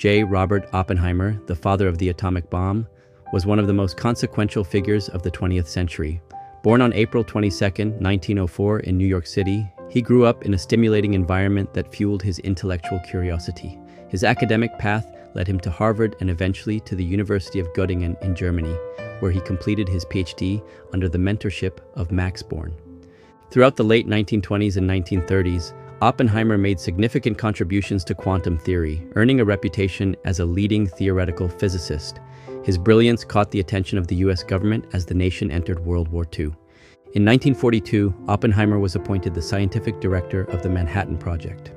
Robert Oppenheimer, the father of the atomic bomb, was one of the most consequential figures of the 20th century. Born on April 22, 1904 in New York City, he grew up in a stimulating environment that fueled his intellectual curiosity. His academic path led him to Harvard and eventually to the University of Göttingen in Germany, where he completed his PhD under the mentorship of Max Born. Throughout the late 1920s and 1930s, Oppenheimer made significant contributions to quantum theory, earning a reputation as a leading theoretical physicist. His brilliance caught the attention of the US government as the nation entered World War II. In 1942, Oppenheimer was appointed the scientific director of the Manhattan Project.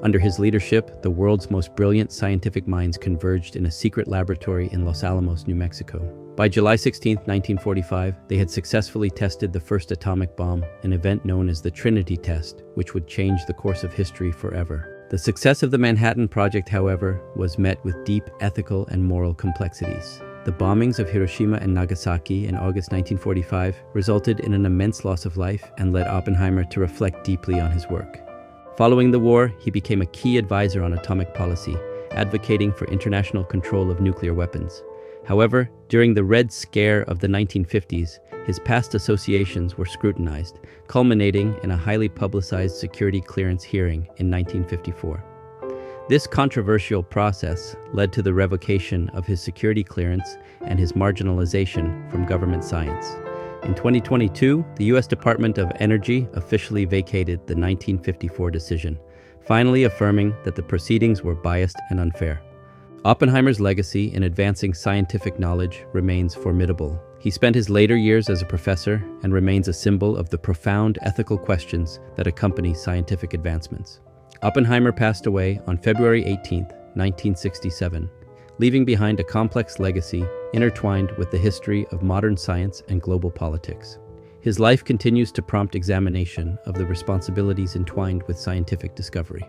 Under his leadership, the world's most brilliant scientific minds converged in a secret laboratory in Los Alamos, New Mexico. By July 16, 1945, they had successfully tested the first atomic bomb, an event known as the Trinity Test, which would change the course of history forever. The success of the Manhattan Project, however, was met with deep ethical and moral complexities. The bombings of Hiroshima and Nagasaki in August 1945 resulted in an immense loss of life and led Oppenheimer to reflect deeply on his work. Following the war, he became a key advisor on atomic policy, advocating for international control of nuclear weapons. However, during the Red Scare of the 1950s, his past associations were scrutinized, culminating in a highly publicized security clearance hearing in 1954. This controversial process led to the revocation of his security clearance and his marginalization from government science. In 2022, the U.S. Department of Energy officially vacated the 1954 decision, finally affirming that the proceedings were biased and unfair. Oppenheimer's legacy in advancing scientific knowledge remains formidable. He spent his later years as a professor and remains a symbol of the profound ethical questions that accompany scientific advancements. Oppenheimer passed away on February 18, 1967, leaving behind a complex legacy intertwined with the history of modern science and global politics. His life continues to prompt examination of the responsibilities entwined with scientific discovery.